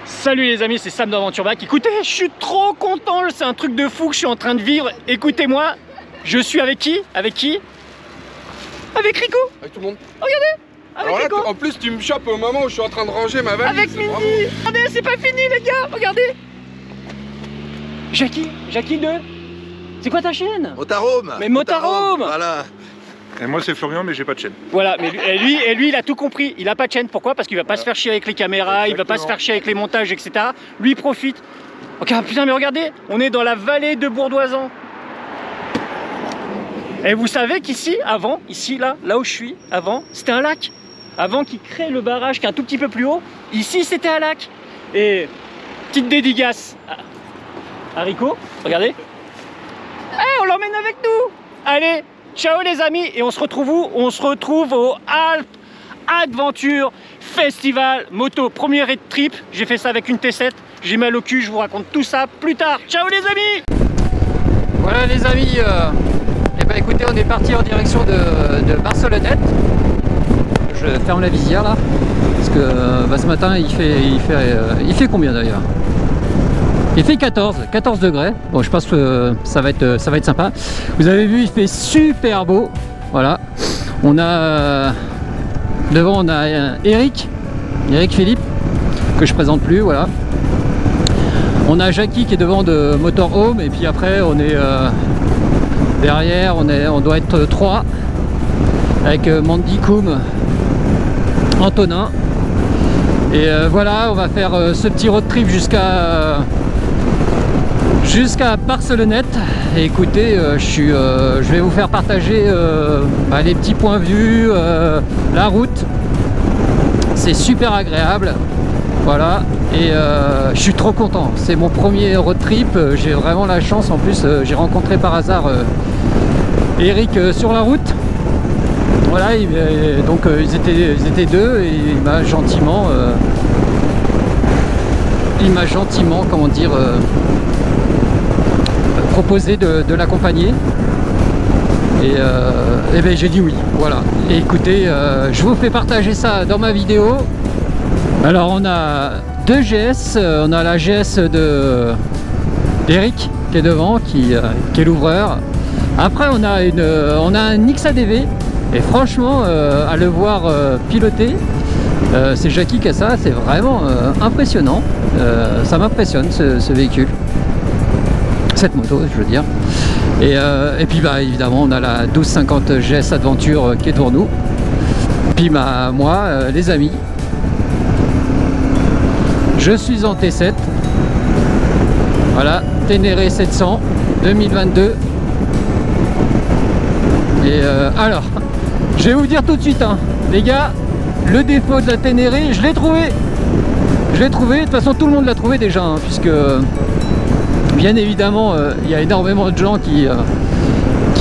Salut les amis, c'est Sam d'Aventure Bike. Écoutez, je suis trop content, c'est un truc de fou que je suis en train de vivre. Écoutez-moi, je suis avec qui? Avec qui? Avec Rico. Avec tout le monde. Regardez, avec Alors là, Rico. en plus, tu me chopes au moment où je suis en train de ranger ma valise. Avec Mindy. Regardez, c'est pas fini les gars, regardez. Jackie 2. C'est quoi ta chaîne? Motarhome. Mais Motarhome. Voilà. Et moi c'est Florian mais j'ai pas de chaîne. Voilà, mais lui il a tout compris. Il a pas de chaîne, pourquoi? Parce qu'il va pas se faire chier avec les caméras, il va pas se faire chier avec les montages, etc. Lui il profite. Ok, putain mais regardez, on est dans la vallée de Bourdoisan. Et vous savez qu'ici, avant, ici, là où je suis, avant, c'était un lac. Avant qu'ils créent le barrage qui est un tout petit peu plus haut, ici c'était un lac. Et petite dédicace à Rico, regardez. Eh, on l'emmène avec nous. Allez, ciao les amis. Et on se retrouve où? On se retrouve au Alp Adventure Festival Moto. Premier road trip, j'ai fait ça avec une T7. J'ai mal au cul, je vous raconte tout ça plus tard. Ciao les amis. Voilà les amis, et ben écoutez, on est parti en direction de Barcelonnette. Je ferme la visière là, parce que ce matin il fait combien d'ailleurs? Il fait 14 degrés. Bon, je pense que ça va être sympa. Vous avez vu, il fait super beau. Voilà. On a devant on a Eric Philippe que je présente plus. Voilà. On a Jackie qui est devant de Motorhome et puis après on est derrière. On doit être 3 avec Mandy Koum, Antonin. Et voilà, on va faire ce petit road trip jusqu'à Barcelonnette. Et écoutez, je vais vous faire partager les petits points de vue, la route. C'est super agréable. Voilà, et je suis trop content. C'est mon premier road trip. J'ai vraiment la chance. En plus, j'ai rencontré par hasard Eric sur la route. Voilà, donc ils étaient deux et il m'a gentiment, comment dire, proposé de l'accompagner. Et ben j'ai dit oui. Voilà. Et écoutez, je vous fais partager ça dans ma vidéo. Alors on a deux GS, on a la GS de Eric qui est devant, qui est l'ouvreur. Après on a un XADV. Et franchement, à le voir piloter, c'est Jackie qui a ça, c'est vraiment impressionnant. Ça m'impressionne ce véhicule, cette moto, je veux dire. Et puis évidemment, on a la 1250 GS Adventure qui est devant nous. Puis moi, les amis, je suis en T7. Voilà, Ténéré 700 2022. Et alors, je vais vous dire tout de suite, hein, les gars, le défaut de la Ténéré, je l'ai trouvé. De toute façon, tout le monde l'a trouvé déjà, hein, puisque bien évidemment, il y a énormément de gens qui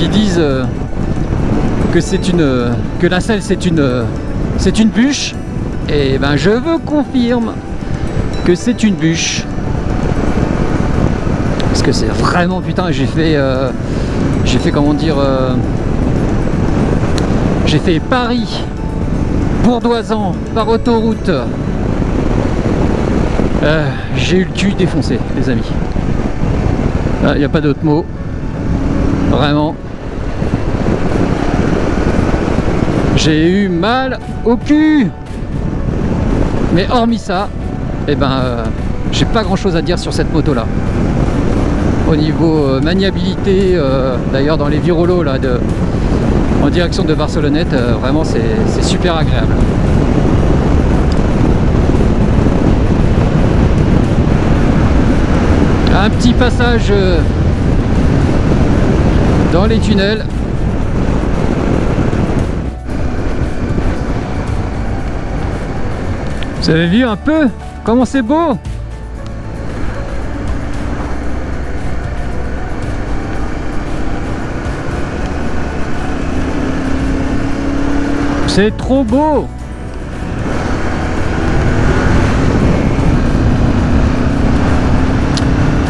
disent que la selle c'est une bûche. Et ben, je vous confirme que c'est une bûche. Parce que c'est vraiment, putain, j'ai fait comment dire. J'ai fait Paris, Bourdoisan par autoroute. J'ai eu le cul défoncé, les amis. Il n'y a pas d'autre mot. Vraiment. J'ai eu mal au cul. Mais hormis ça, eh ben, j'ai pas grand chose à dire sur cette moto là. Au niveau maniabilité, d'ailleurs dans les virolos là en direction de Barcelonnette, vraiment c'est super agréable. Un petit passage dans les tunnels. Vous avez vu un peu comment c'est beau? C'est trop beau.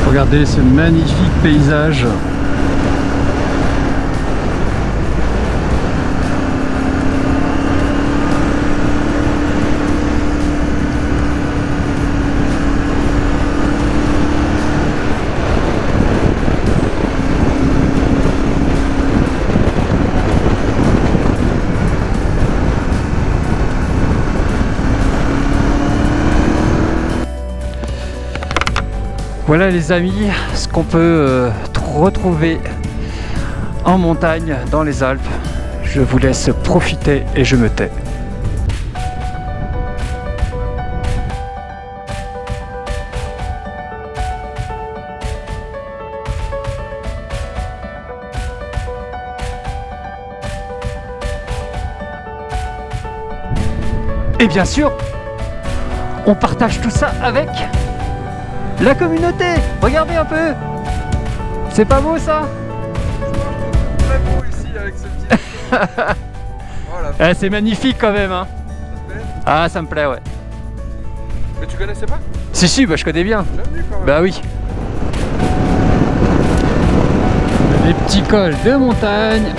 Regardez ce magnifique paysage. Voilà les amis, ce qu'on peut retrouver en montagne dans les Alpes. Je vous laisse profiter et je me tais. Et bien sûr, on partage tout ça avec la communauté. Regardez un peu. C'est pas beau ça? Très beau ici avec ce petit. Voilà. C'est magnifique quand même hein. Ça te plaît? Ah ça me plaît ouais. Mais tu connaissais pas? Si bah je connais bien. Bienvenue quand même. Bah oui. Les petits cols de montagne.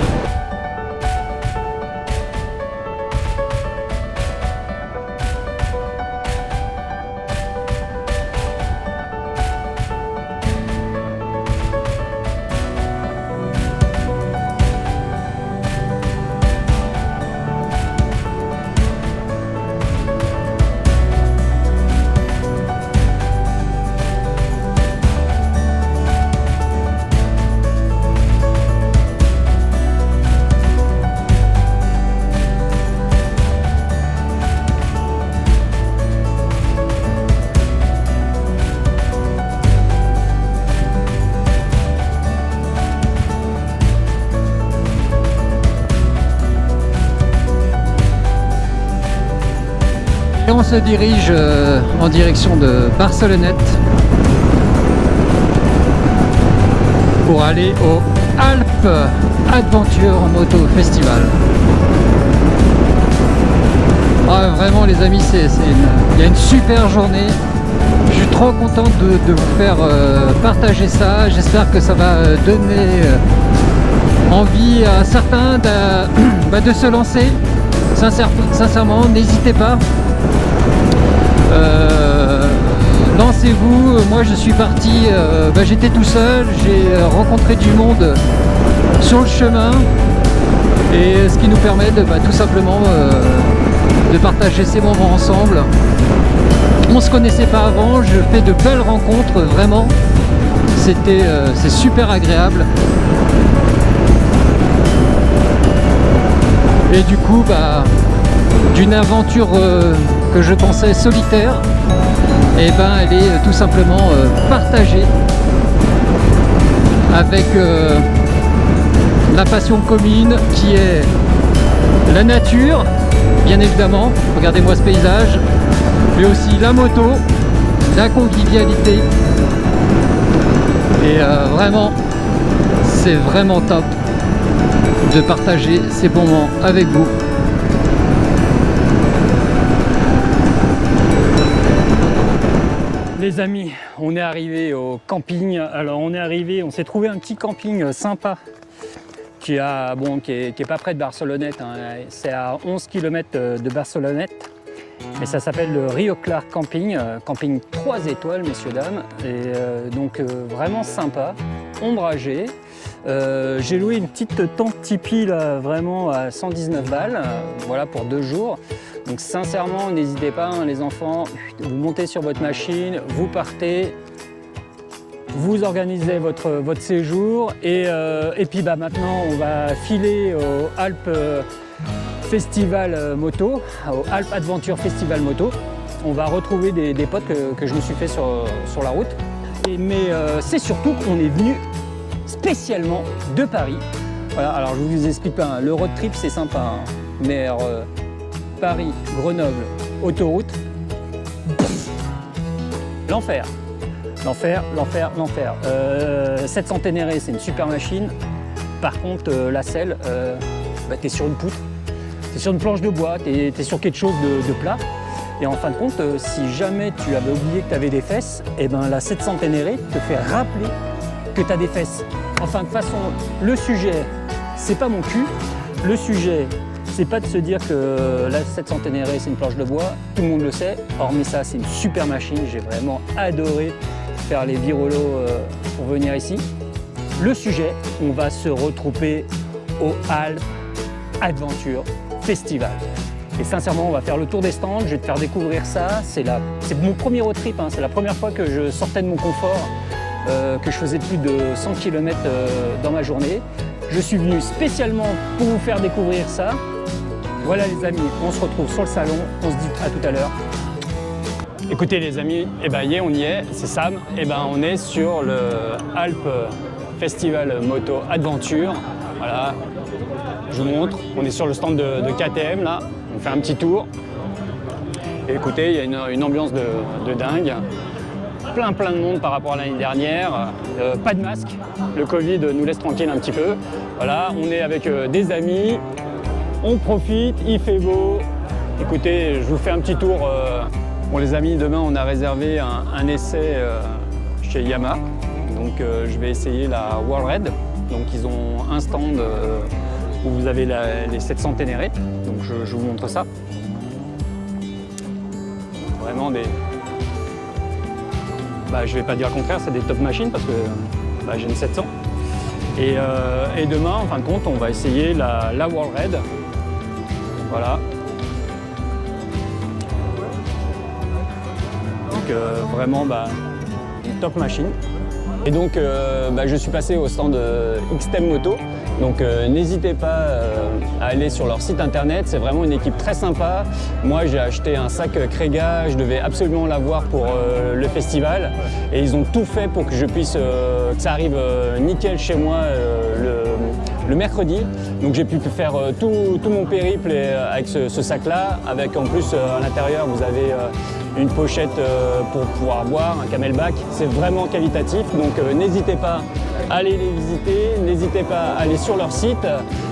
Et on se dirige en direction de Barcelonnette pour aller au Alpes Adventure Moto Festival. Ah, vraiment les amis, il y a une super journée. Je suis trop content de vous faire partager ça. J'espère que ça va donner envie à certains de se lancer. Sincèrement, n'hésitez pas. Lancez-vous. Moi je suis parti, j'étais tout seul, j'ai rencontré du monde sur le chemin et ce qui nous permet de tout simplement de partager ces moments ensemble. On se connaissait pas avant, je fais de belles rencontres, vraiment c'est super agréable. Et du coup d'une aventure que je pensais solitaire, et elle est tout simplement partagée avec la passion commune qui est la nature, bien évidemment, regardez-moi ce paysage, mais aussi la moto, la convivialité, et vraiment, c'est vraiment top de partager ces moments avec vous. Les amis, on est arrivé au camping. Alors on s'est trouvé un petit camping sympa qui est pas près de Barcelonnette, hein. C'est à 11 km de Barcelonnette. Et ça s'appelle le Rio Clar Camping, camping 3 étoiles messieurs dames. Et donc vraiment sympa, ombragé. J'ai loué une petite tente tipi là, vraiment à 119 balles, voilà pour 2 jours. Donc sincèrement, n'hésitez pas, hein, les enfants, vous montez sur votre machine, vous partez, vous organisez votre séjour et puis maintenant on va filer au Alpes Festival Moto, au Alpes Adventure Festival Moto. On va retrouver des potes que je me suis fait sur la route. Mais c'est surtout qu'on est venu spécialement de Paris. Voilà, alors je vous explique pas, hein, le road trip c'est sympa, hein, mais Paris, Grenoble, autoroute, l'enfer. L'enfer. 700 Ténéré, c'est une super machine. Par contre, la selle, t'es sur une poutre, t'es sur une planche de bois, t'es sur quelque chose de plat. Et en fin de compte, si jamais tu avais oublié que tu avais des fesses, et la 700 Ténéré te fait rappeler que tu as des fesses. Enfin, de toute façon, le sujet, c'est pas mon cul. Le sujet, c'est pas de se dire que la 700 Ténéré, c'est une planche de bois. Tout le monde le sait. Hormis ça, c'est une super machine. J'ai vraiment adoré faire les virolos pour venir ici. Le sujet, on va se retrouver au Alpes Adventure Festival. Et sincèrement, on va faire le tour des stands, je vais te faire découvrir ça. C'est mon premier road trip, hein. C'est la première fois que je sortais de mon confort, que je faisais plus de 100 km dans ma journée. Je suis venu spécialement pour vous faire découvrir ça. Voilà les amis, on se retrouve sur le salon, on se dit à tout à l'heure. Écoutez les amis, on y est, c'est Sam. On est sur le Alpes Festival Moto Adventure. Voilà, je vous montre, on est sur le stand de KTM là, on fait un petit tour. Et écoutez, il y a une ambiance de dingue. Plein de monde par rapport à l'année dernière. Pas de masque, le Covid nous laisse tranquille un petit peu. Voilà, on est avec des amis, on profite, il fait beau. Écoutez, je vous fais un petit tour. Bon les amis, demain on a réservé un essai chez Yamaha. Donc je vais essayer la World Red. Donc ils ont un stand où vous avez les 700 Ténéré. Donc je vous montre ça. Vraiment des... je vais pas dire le contraire, c'est des top machines parce que j'ai une 700. Et demain, en fin de compte, on va essayer la World Red. Voilà. Donc vraiment une top machine. Et donc je suis passé au stand XTEM Moto. Donc n'hésitez pas à aller sur leur site internet, c'est vraiment une équipe très sympa. Moi j'ai acheté un sac Krega, je devais absolument l'avoir pour le festival. Et ils ont tout fait pour que je puisse, que ça arrive nickel chez moi le mercredi. Donc j'ai pu faire tout mon périple avec ce sac-là. Avec en plus à l'intérieur vous avez une pochette pour pouvoir boire, un camelback. C'est vraiment qualitatif, donc n'hésitez pas à aller les visiter, n'hésitez pas à aller sur leur site.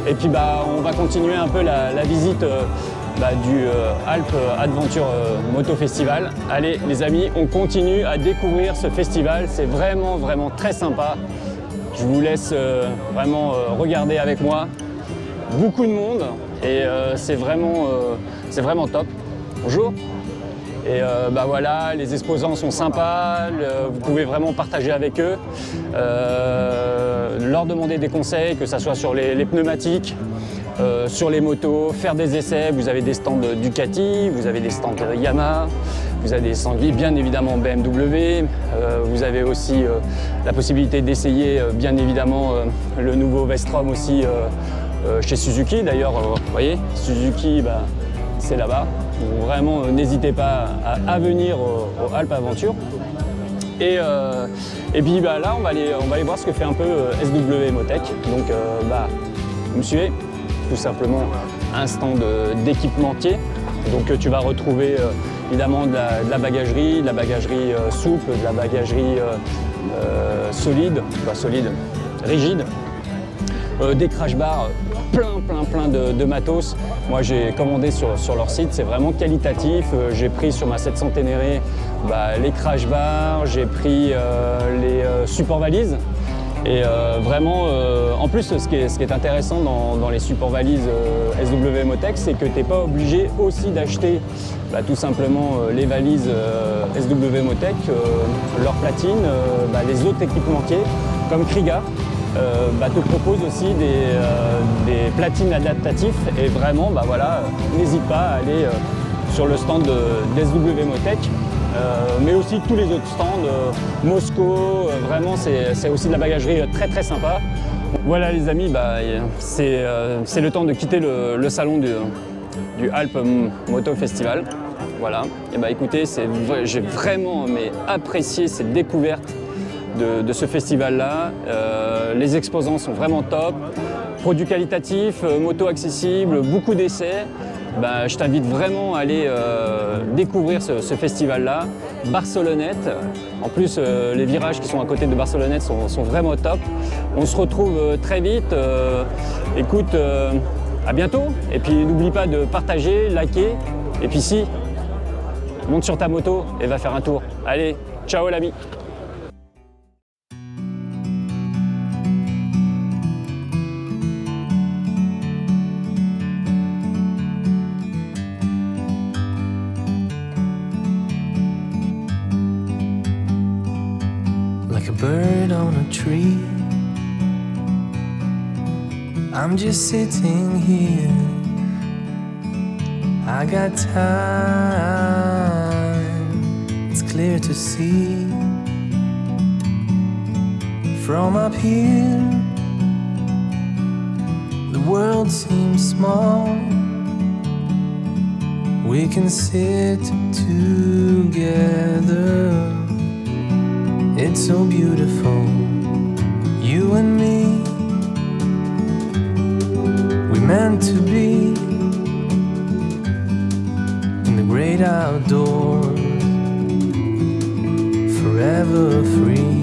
Et puis on va continuer un peu la visite du Alpes Adventure Moto Festival. Allez les amis, on continue à découvrir ce festival, c'est vraiment très sympa. Je vous laisse vraiment regarder avec moi. Beaucoup de monde et c'est vraiment top. Bonjour. Et voilà, les exposants sont sympas, vous pouvez vraiment partager avec eux, leur demander des conseils, que ce soit sur les pneumatiques, sur les motos, faire des essais. Vous avez des stands Ducati, vous avez des stands Yamaha, vous avez des stands bien évidemment BMW, vous avez aussi la possibilité d'essayer bien évidemment le nouveau Vestrom aussi chez Suzuki. D'ailleurs, vous voyez, Suzuki, c'est là-bas. Donc vraiment, n'hésitez pas à venir au Alpes Aventure. Et puis là, on va aller voir ce que fait un peu SW Motech. Donc, vous me suivez, tout simplement un stand d'équipementier. Donc, tu vas retrouver évidemment de la bagagerie souple, de la bagagerie solide, rigide, des crash bars. Plein de matos. Moi j'ai commandé sur leur site, c'est vraiment qualitatif. J'ai pris sur ma 700 Ténéré les crash bars, j'ai pris les supports valises. Et vraiment, en plus ce qui est intéressant dans les supports valises SW Motech, c'est que tu n'es pas obligé aussi d'acheter tout simplement les valises SW Motech, leurs platines, les autres équipementiers comme Kriga. Te propose aussi des platines adaptatifs et vraiment n'hésite pas à aller sur le stand d'SW Motech, mais aussi tous les autres stands, Mosco, vraiment c'est aussi de la bagagerie très sympa. Voilà les amis, c'est le temps de quitter le salon du Alpes Moto Festival. Voilà, et écoutez, j'ai vraiment apprécié cette découverte de ce festival-là. Les exposants sont vraiment top, produits qualitatifs, motos accessibles, beaucoup d'essais. Je t'invite vraiment à aller découvrir ce festival-là. Barcelonnette, en plus les virages qui sont à côté de Barcelonnette sont vraiment top. On se retrouve très vite. Écoute, à bientôt. Et puis n'oublie pas de partager, liker. Et puis monte sur ta moto et va faire un tour. Allez, ciao l'ami. Like a bird on a tree, I'm just sitting here. I got time, it's clear to see. From up here, the world seems small. We can sit together. It's so beautiful, you and me. We meant to be in the great outdoors, forever free.